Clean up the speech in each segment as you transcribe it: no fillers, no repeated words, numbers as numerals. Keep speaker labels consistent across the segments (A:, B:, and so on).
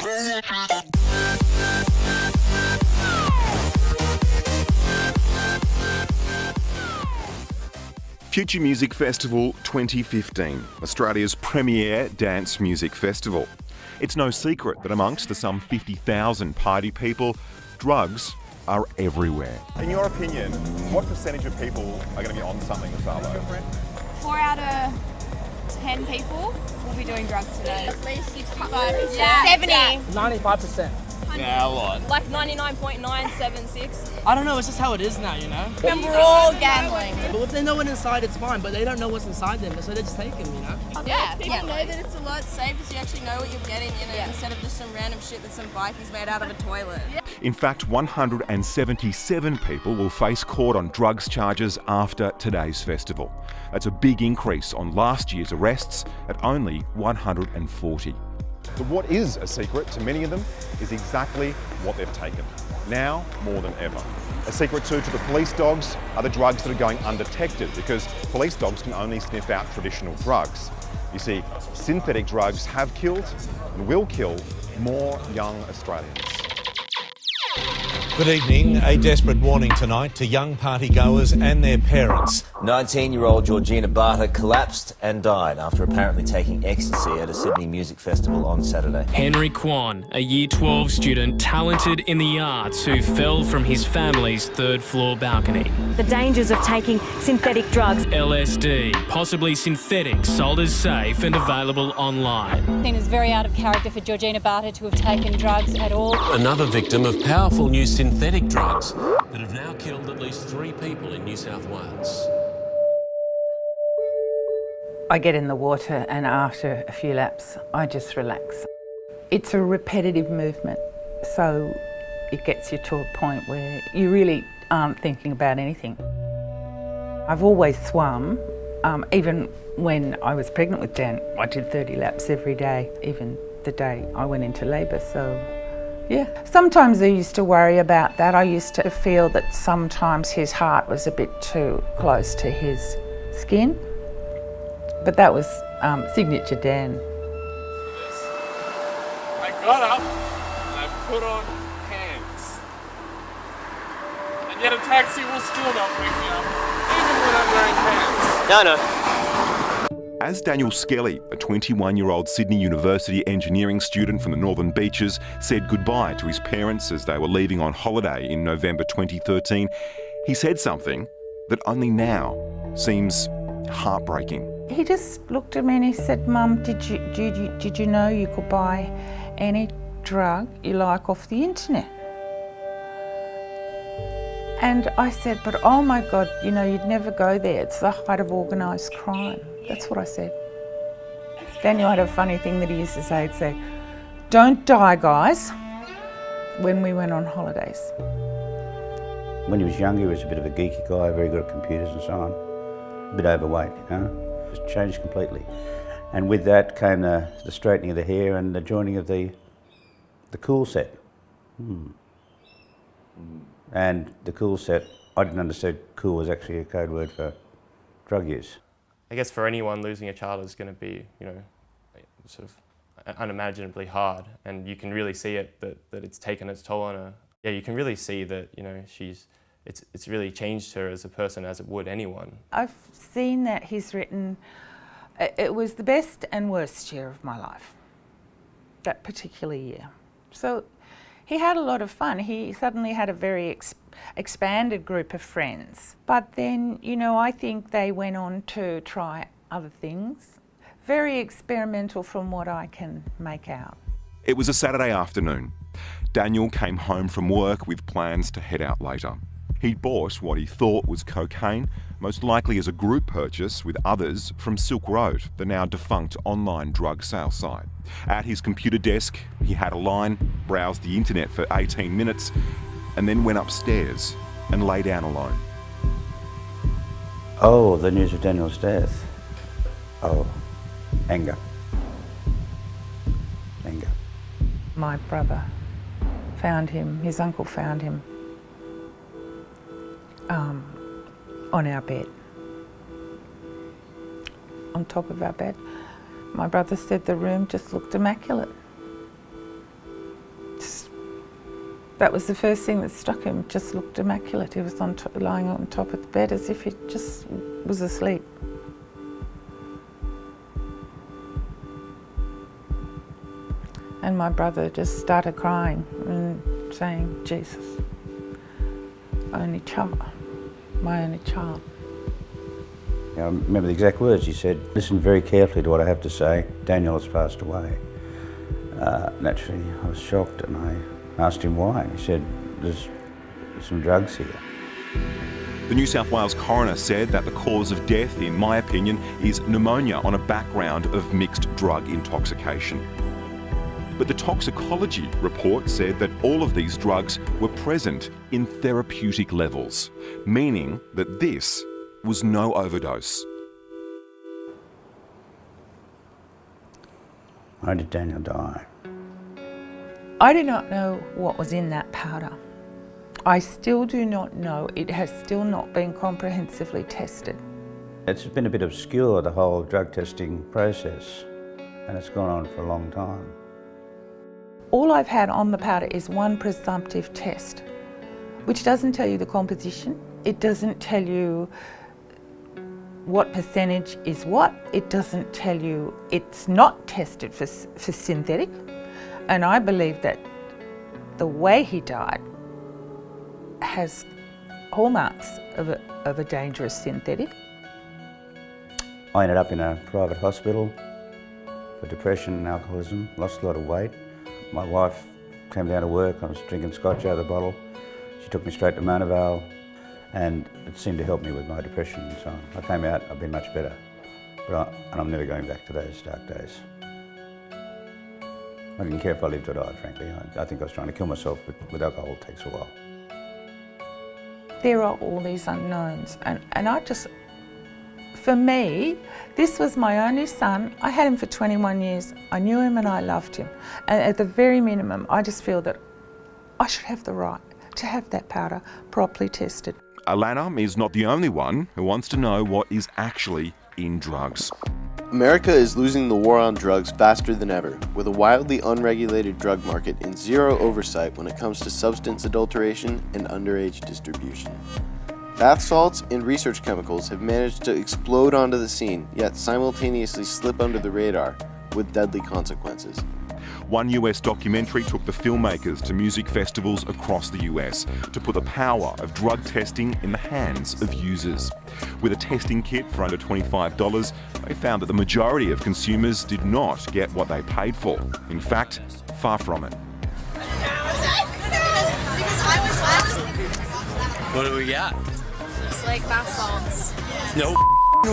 A: Future Music Festival 2015, Australia's premier dance music festival. It's no secret that amongst the some 50,000 party people, drugs are everywhere.
B: In your opinion, what percentage of people are going to be on something this Arlo?
C: 4 out of 10 people will be doing drugs today. At least 65%.
D: Yeah.
C: 70.
D: 95%.
E: Yeah, a lot.
C: Like 99.976.
D: I don't know, it's just how it is now, you know?
C: And we're all gambling.
D: But if they know what's inside, it's fine, but they don't know what's inside them, so they just take them, you know?
C: Yeah,
F: People know that it's a lot safer, so you actually know what you're getting in it instead of just some random shit that some bikie's made out of a toilet.
A: In fact, 177 people will face court on drugs charges after today's festival. That's a big increase on last year's arrests at only 140.
B: But what is a secret to many of them is exactly what they've taken, now more than ever. A secret too to the police dogs are the drugs that are going undetected because police dogs can only sniff out traditional drugs. You see, synthetic drugs have killed and will kill more young Australians.
G: Good evening. A desperate warning tonight to young partygoers and their parents.
H: 19-year-old Georgina Barter collapsed and died after apparently taking ecstasy at a Sydney music festival on Saturday.
I: Henry Kwan, a Year 12 student talented in the arts who fell from his family's third-floor balcony.
J: The dangers of taking synthetic drugs.
I: LSD, possibly synthetic, sold as safe and available online.
J: It is very out of character for Georgina Barter to have taken drugs at all.
I: Another victim of powerful new synthetic drugs that have now killed at least 3 people in New South Wales.
K: I get in the water and after a few laps, I just relax. It's a repetitive movement, so it gets you to a point where you really aren't thinking about anything. I've always swum, even when I was pregnant with Dan. I did 30 laps every day, even the day I went into labour, so yeah. Sometimes I used to worry about that. I used to feel that sometimes his heart was a bit too close to his skin. But that was signature Dan.
E: I got up and I put on pants. And yet a taxi will still not pick me up, even when I'm wearing pants.
H: No.
A: As Daniel Skelly, a 21-year-old Sydney University engineering student from the Northern Beaches, said goodbye to his parents as they were leaving on holiday in November 2013, he said something that only now seems heartbreaking.
K: He just looked at me and he said, "Mum, did you know you could buy any drug you like off the internet?" And I said, "But oh my God, you know, you'd never go there. It's the height of organised crime." That's what I said. Daniel had a funny thing that he used to say. He'd say, "Don't die, guys," when we went on holidays.
L: When he was younger, he was a bit of a geeky guy, very good at computers and so on. A bit overweight, you know. Just changed completely. And with that came the straightening of the hair and the joining of the cool set. And the cool set, I didn't understand cool was actually a code word for drug use.
M: I guess for anyone, losing a child is going to be, you know, sort of unimaginably hard, and you can really see it that it's taken its toll on her. Yeah, you can really see that, you know, it's really changed her as a person, as it would anyone.
K: I've seen that he's written, it was the best and worst year of my life, that particular year. So he had a lot of fun. He suddenly had a very expanded group of friends. But then, you know, I think they went on to try other things. Very experimental from what I can make out.
A: It was a Saturday afternoon. Daniel came home from work with plans to head out later. He'd bought what he thought was cocaine, most likely as a group purchase with others from Silk Road, the now defunct online drug sale site. At his computer desk, he had a line, browsed the internet for 18 minutes, and then went upstairs and lay down alone.
L: Oh, the news of Daniel's death. Oh, anger. Anger.
K: My brother found him, his uncle found him on our bed, on top of our bed. My brother said the room just looked immaculate. That was the first thing that struck him. Just looked immaculate. He was lying on top of the bed as if he just was asleep. And my brother just started crying and saying, Jesus, only child, my only child.
L: I remember the exact words. He said, listen very carefully to what I have to say. Daniel has passed away. Naturally, I was shocked and I asked him why. And he said, there's some drugs here.
A: The New South Wales coroner said that the cause of death, in my opinion, is pneumonia on a background of mixed drug intoxication. But the toxicology report said that all of these drugs were present in therapeutic levels, meaning that this was no overdose.
L: Why did Daniel die?
K: I do not know what was in that powder. I still do not know. It has still not been comprehensively tested.
L: It's been a bit obscure, the whole drug testing process, and it's gone on for a long time.
K: All I've had on the powder is one presumptive test, which doesn't tell you the composition. It doesn't tell you what percentage is what. It doesn't tell you it's not tested for synthetic. And I believe that the way he died has hallmarks of a dangerous synthetic.
L: I ended up in a private hospital for depression and alcoholism, lost a lot of weight. My wife came down to work, I was drinking scotch out of the bottle. She took me straight to Mona Vale and it seemed to help me with my depression and so on. I came out, I've been much better, and I'm never going back to those dark days. I didn't care if I lived or died, frankly. I think I was trying to kill myself, but with alcohol it takes a while.
K: There are all these unknowns and I just, for me, this was my only son. I had him for 21 years. I knew him and I loved him. And at the very minimum, I just feel that I should have the right to have that powder properly tested.
A: Alana is not the only one who wants to know what is actually in drugs.
N: America is losing the war on drugs faster than ever, with a wildly unregulated drug market and zero oversight when it comes to substance adulteration and underage distribution. Bath salts and research chemicals have managed to explode onto the scene, yet simultaneously slip under the radar with deadly consequences.
A: One US documentary took the filmmakers to music festivals across the US to put the power of drug testing in the hands of users. With a testing kit for under $25, they found that the majority of consumers did not get what they paid for. In fact, far from it.
O: What do we got?
C: It's like bath salts.
O: No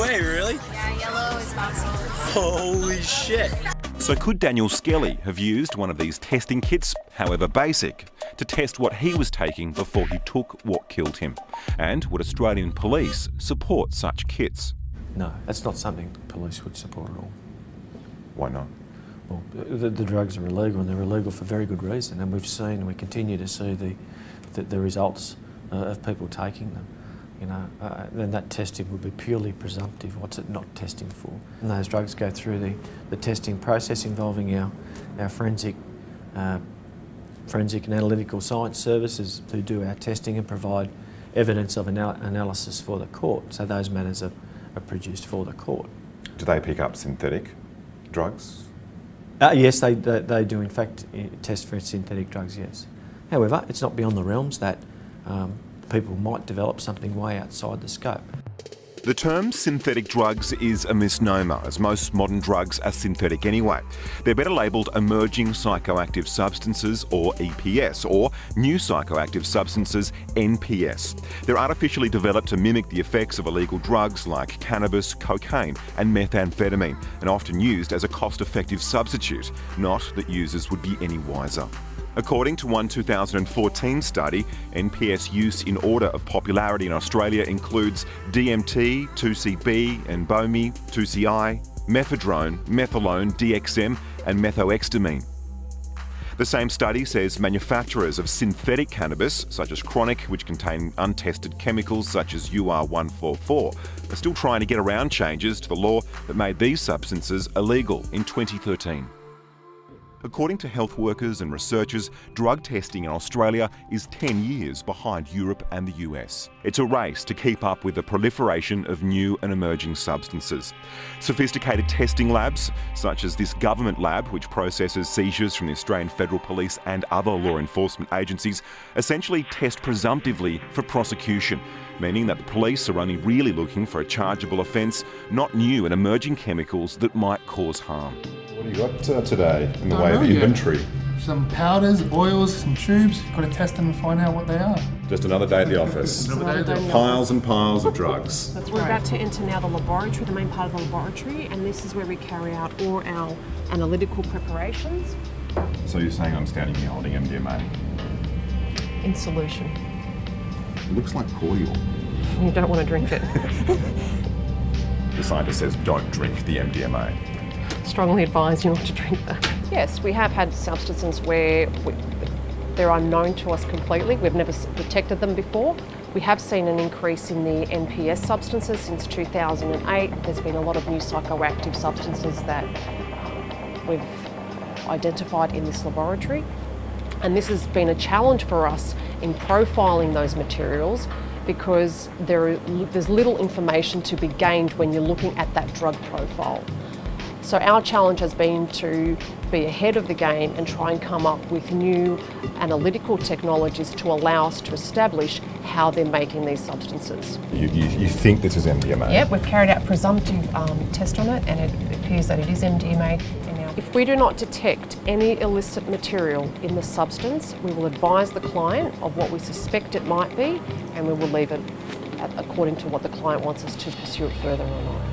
O: way, really?
C: Yeah, yellow is bath salts.
O: Holy shit.
A: So could Daniel Skelly have used one of these testing kits, however basic, to test what he was taking before he took what killed him? And would Australian police support such kits?
P: No, that's not something police would support at all.
A: Why not?
P: Well, the drugs are illegal, and they're illegal for very good reason, and we've seen and we continue to see the results of people taking them. You know, then that testing would be purely presumptive. What's it not testing for? And those drugs go through the testing process involving our forensic and analytical science services who do our testing and provide evidence of analysis for the court. So those matters are produced for the court.
B: Do they pick up synthetic drugs?
P: Yes, they do in fact test for synthetic drugs, yes. However, it's not beyond the realms that people might develop something way outside the scope.
A: The term synthetic drugs is a misnomer, as most modern drugs are synthetic anyway. They're better labelled emerging psychoactive substances, or EPS, or new psychoactive substances, NPS. They're artificially developed to mimic the effects of illegal drugs like cannabis, cocaine and methamphetamine, and often used as a cost-effective substitute, not that users would be any wiser. According to one 2014 study, NPS use in order of popularity in Australia includes DMT, 2CB and BOMI, 2CI, mephedrone, methylone, DXM and methoextamine. The same study says manufacturers of synthetic cannabis, such as Chronic, which contain untested chemicals such as UR144, are still trying to get around changes to the law that made these substances illegal in 2013. According to health workers and researchers, drug testing in Australia is 10 years behind Europe and the US. It's a race to keep up with the proliferation of new and emerging substances. Sophisticated testing labs, such as this government lab, which processes seizures from the Australian Federal Police and other law enforcement agencies, essentially test presumptively for prosecution, meaning that the police are only really looking for a chargeable offence, not new and emerging chemicals that might cause harm.
B: What have you got today in the way of inventory?
Q: Some powders, oils, some tubes. Got to test them and find out what they are.
B: Just another day at the office. Piles and piles of drugs.
R: We're about to enter now the laboratory, the main part of the laboratory, and this is where we carry out all our analytical preparations.
B: So you're saying I'm standing here holding MDMA?
R: In solution.
B: It looks like cordial.
R: You don't want to drink it.
B: The scientist says don't drink the MDMA.
R: Strongly advise you not to drink that. Yes, we have had substances where they're unknown to us completely. We've never detected them before. We have seen an increase in the NPS substances since 2008. There's been a lot of new psychoactive substances that we've identified in this laboratory. And this has been a challenge for us in profiling those materials because there's little information to be gained when you're looking at that drug profile. So our challenge has been to be ahead of the game and try and come up with new analytical technologies to allow us to establish how they're making these substances.
B: You think this is MDMA?
R: Yep, we've carried out presumptive test on it and it appears that it is MDMA. If we do not detect any illicit material in the substance, we will advise the client of what we suspect it might be and we will leave it according to what the client wants us to pursue it further or not.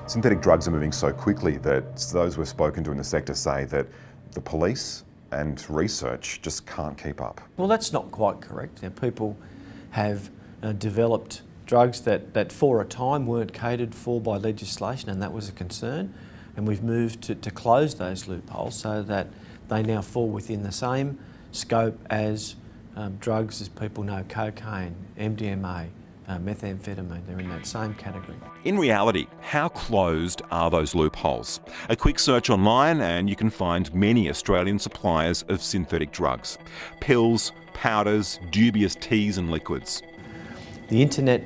B: Synthetic drugs are moving so quickly that those we've spoken to in the sector say that the police and research just can't keep up.
P: Well, that's not quite correct. Now, people have developed drugs that for a time weren't catered for by legislation, and that was a concern. And we've moved to close those loopholes so that they now fall within the same scope as drugs as people know, cocaine, MDMA, methamphetamine, they're in that same category.
A: In reality, how closed are those loopholes? A quick search online and you can find many Australian suppliers of synthetic drugs. Pills, powders, dubious teas and liquids.
P: The internet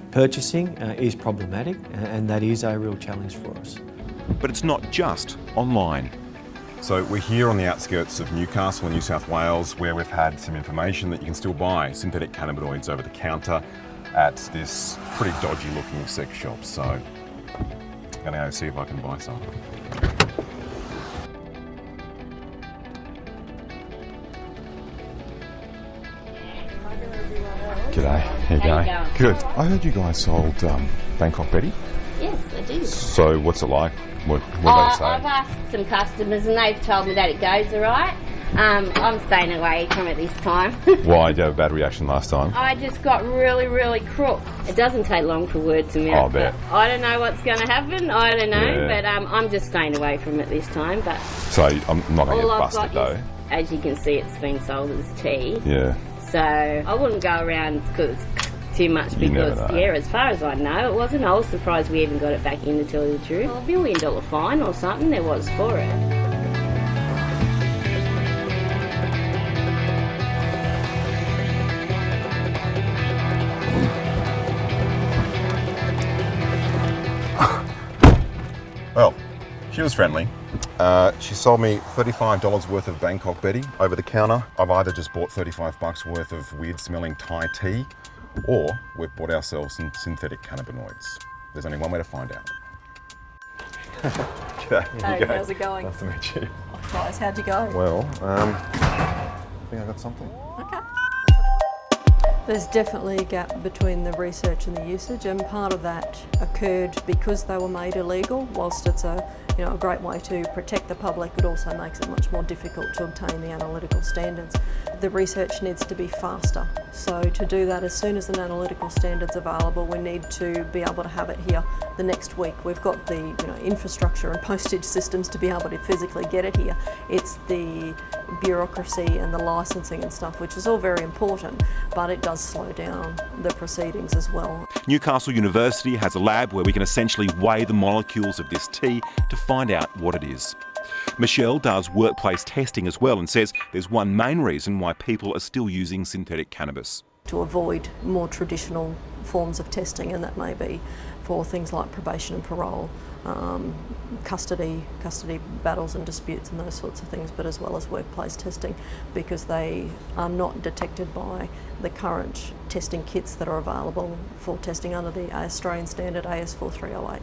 P: purchasing is problematic and that is a real challenge for us.
A: But it's not just online.
B: So we're here on the outskirts of Newcastle in New South Wales where we've had some information that you can still buy synthetic cannabinoids over the counter at this pretty dodgy looking sex shop. So I'm going to go see if I can buy some. G'day, how you going? Good. I heard you guys sold Bangkok Betty.
S: Yes, I do.
B: So what's it like? What do they say?
S: I've asked some customers and they've told me that it goes all right. I'm staying away from it this time.
B: Why? Did you have a bad reaction last time?
S: I just got really, really crook. It doesn't take long for word to mouth.
B: I bet.
S: I don't know what's going to happen. I don't know,
B: Yeah.
S: but I'm just staying away from it this time. But
B: So I'm not going to get busted though.
S: As you can see, it's been sold as tea.
B: Yeah.
S: So I wouldn't go around because too much
B: You never
S: because,
B: know.
S: yeah, as far as I know, it wasn't. I was surprised we even got it back in, to tell you the truth. Well, $1 million fine or something there was for it.
B: Well, she was friendly. She sold me $35 worth of Bangkok Betty over the counter. I've either just bought $35 worth of weird smelling Thai tea or we've bought ourselves some synthetic cannabinoids. There's only one way to find out. G'day,
F: Hey, how's it going?
B: Nice to meet you.
F: Guys, how'd you go?
B: Well, I think I got something.
F: Okay. There's definitely a gap between the research and the usage, and part of that occurred because they were made illegal. Whilst it's a great way to protect the public, it also makes it much more difficult to obtain the analytical standards. The research needs to be faster. So to do that, as soon as an analytical standard's available, we need to be able to have it here the next week. We've got the infrastructure and postage systems to be able to physically get it here. It's the bureaucracy and the licensing and stuff, which is all very important, but it does slow down the proceedings as well.
A: Newcastle University has a lab where we can essentially weigh the molecules of this tea to find out what it is. Michelle does workplace testing as well and says there's one main reason why people are still using synthetic cannabis.
F: To avoid more traditional forms of testing, and that may be for things like probation and parole, custody battles and disputes and those sorts of things, but as well as workplace testing, because they are not detected by the current testing kits that are available for testing under the Australian standard AS4308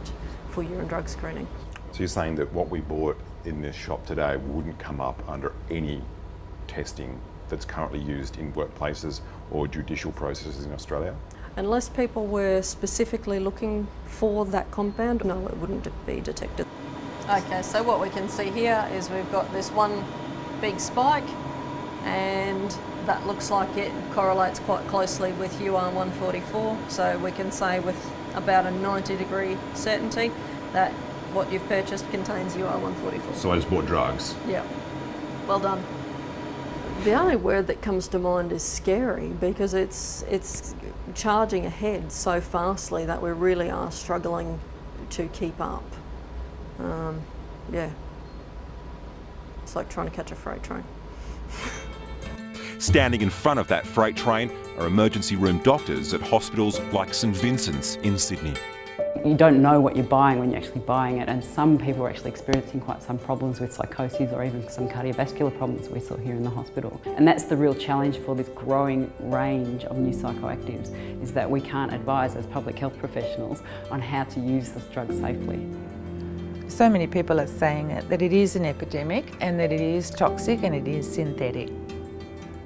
F: for urine drug screening.
B: So you're saying that what we bought in this shop today wouldn't come up under any testing that's currently used in workplaces or judicial processes in Australia?
F: Unless people were specifically looking for that compound, no, it wouldn't be detected. Okay, so what we can see here is we've got this one big spike, and that looks like it correlates quite closely with UR144, so we can say with about a 90-degree certainty that what you've purchased contains UR144.
B: So I just bought drugs?
F: Yeah. Well done. The only word that comes to mind is scary, because it's charging ahead so fastly that we really are struggling to keep up. Yeah. It's like trying to catch a freight train.
A: Standing in front of that freight train are emergency room doctors at hospitals like St Vincent's in Sydney.
T: You don't know what you're buying when you're actually buying it, and some people are actually experiencing quite some problems with psychoses or even some cardiovascular problems we saw here in the hospital. And that's the real challenge for this growing range of new psychoactives, is that we can't advise as public health professionals on how to use this drug safely.
K: So many people are saying that it is an epidemic and that it is toxic and it is synthetic.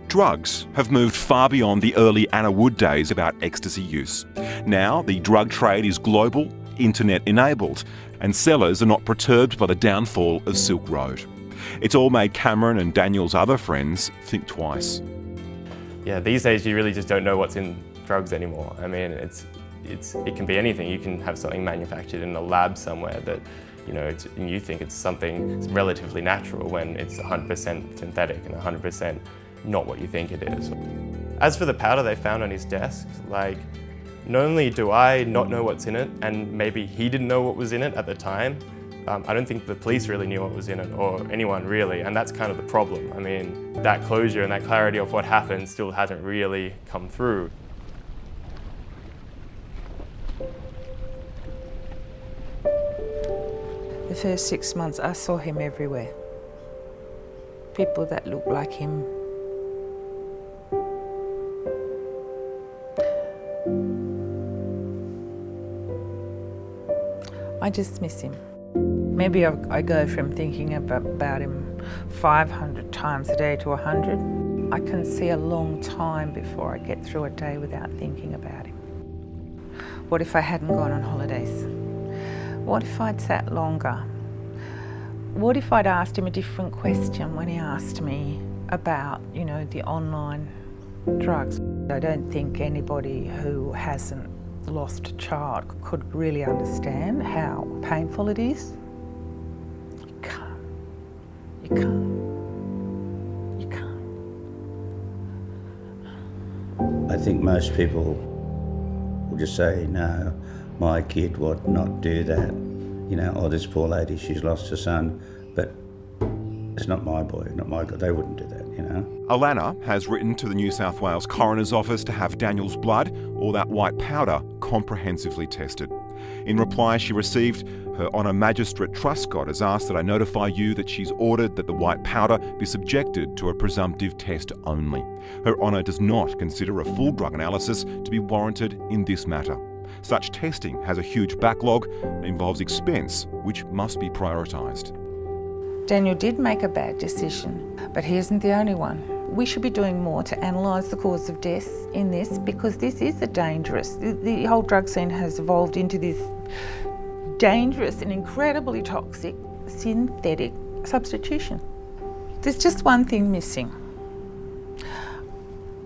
A: Drugs have moved far beyond the early Anna Wood days about ecstasy use. Now the drug trade is global, internet-enabled, and sellers are not perturbed by the downfall of Silk Road. It's all made Cameron and Daniel's other friends think twice.
M: Yeah, these days you really just don't know what's in drugs anymore. I mean, it can be anything. You can have something manufactured in a lab somewhere that, you know, and you think it's something relatively natural when it's 100% synthetic and 100% not what you think it is. As for the powder they found on his desk, like, not only do I not know what's in it, and maybe he didn't know what was in it at the time, I don't think the police really knew what was in it, or anyone really, and that's kind of the problem. I mean, that closure and that clarity of what happened still hasn't really come through.
K: The first 6 months I saw him everywhere. People that looked like him. I just miss him. Maybe I go from thinking about him 500 times a day to 100. I can see a long time before I get through a day without thinking about him. What if I hadn't gone on holidays? What if I'd sat longer? What if I'd asked him a different question when he asked me about, you know, the online drugs? I don't think anybody who hasn't lost a child could really understand how painful it is. You can't. You can't. You can't.
L: I think most people will just say, no, my kid would not do that. You know, oh, this poor lady, she's lost her son, but it's not my boy, not my God. They wouldn't do that, you know.
A: Alana has written to the New South Wales Coroner's Office to have Daniel's blood, or that white powder, comprehensively tested. In reply, she received, Her Honour Magistrate Truscott has asked that I notify you that she's ordered that the white powder be subjected to a presumptive test only. Her Honour does not consider a full drug analysis to be warranted in this matter. Such testing has a huge backlog and involves expense, which must be prioritised.
K: Daniel did make a bad decision, but he isn't the only one. We should be doing more to analyse the cause of death in this, because this is a dangerous, the whole drug scene has evolved into this dangerous and incredibly toxic synthetic substitution. There's just one thing missing.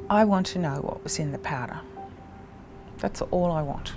K: I want to know what was in the powder. That's all I want.